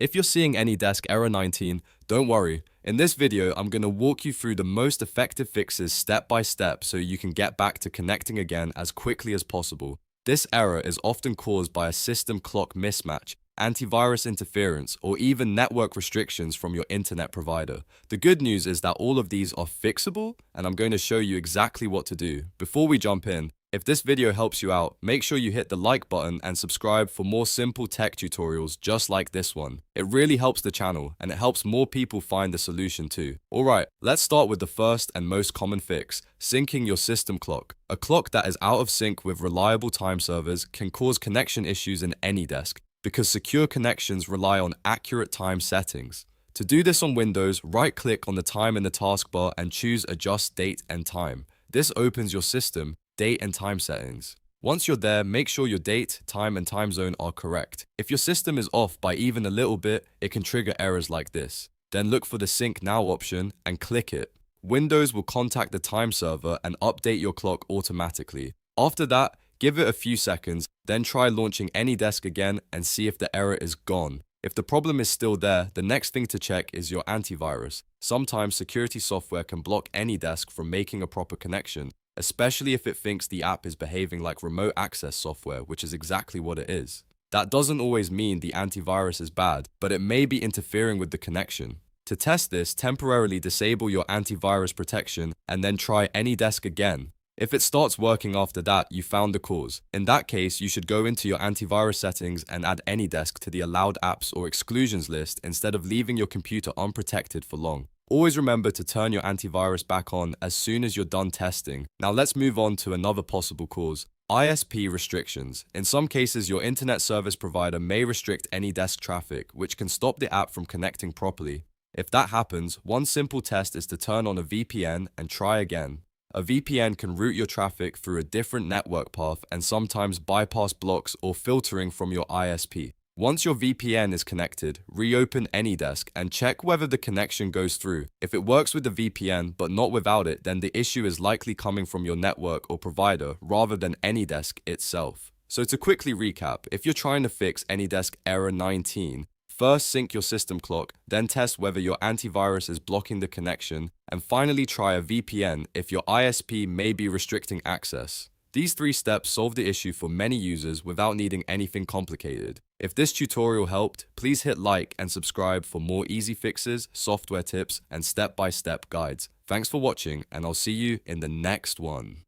If you're seeing AnyDesk Error 19, don't worry. In this video, I'm going to walk you through the most effective fixes step by step so you can get back to connecting again as quickly as possible. This error is often caused by a system clock mismatch, antivirus interference, or even network restrictions from your internet provider. The good news is that all of these are fixable, and I'm going to show you exactly what to do. Before we jump in, if this video helps you out, make sure you hit the like button and subscribe for more simple tech tutorials just like this one. It really helps the channel, and it helps more people find the solution too. Alright, let's start with the first and most common fix, syncing your system clock. A clock that is out of sync with reliable time servers can cause connection issues in AnyDesk, because secure connections rely on accurate time settings. To do this on Windows, right-click on the time in the taskbar and choose Adjust Date and Time. This opens your system, date and time settings. Once you're there, make sure your date, time, and time zone are correct. If your system is off by even a little bit, it can trigger errors like this. Then look for the Sync Now option and click it. Windows will contact the time server and update your clock automatically. After that, give it a few seconds, then try launching AnyDesk again and see if the error is gone. If the problem is still there, the next thing to check is your antivirus. Sometimes security software can block AnyDesk from making a proper connection, especially if it thinks the app is behaving like remote access software, which is exactly what it is. That doesn't always mean the antivirus is bad, but it may be interfering with the connection. To test this, temporarily disable your antivirus protection and then try AnyDesk again. If it starts working after that, you found the cause. In that case, you should go into your antivirus settings and add AnyDesk to the allowed apps or exclusions list instead of leaving your computer unprotected for long. Always remember to turn your antivirus back on as soon as you're done testing. Now let's move on to another possible cause. ISP restrictions. In some cases, your internet service provider may restrict AnyDesk traffic, which can stop the app from connecting properly. If that happens, one simple test is to turn on a VPN and try again. A VPN can route your traffic through a different network path and sometimes bypass blocks or filtering from your ISP. Once your VPN is connected, reopen AnyDesk and check whether the connection goes through. If it works with the VPN but not without it, then the issue is likely coming from your network or provider rather than AnyDesk itself. So to quickly recap, if you're trying to fix AnyDesk Error 19, first sync your system clock, then test whether your antivirus is blocking the connection, and finally try a VPN if your ISP may be restricting access. These 3 steps solve the issue for many users without needing anything complicated. If this tutorial helped, please hit like and subscribe for more easy fixes, software tips, and step-by-step guides. Thanks for watching, and I'll see you in the next one.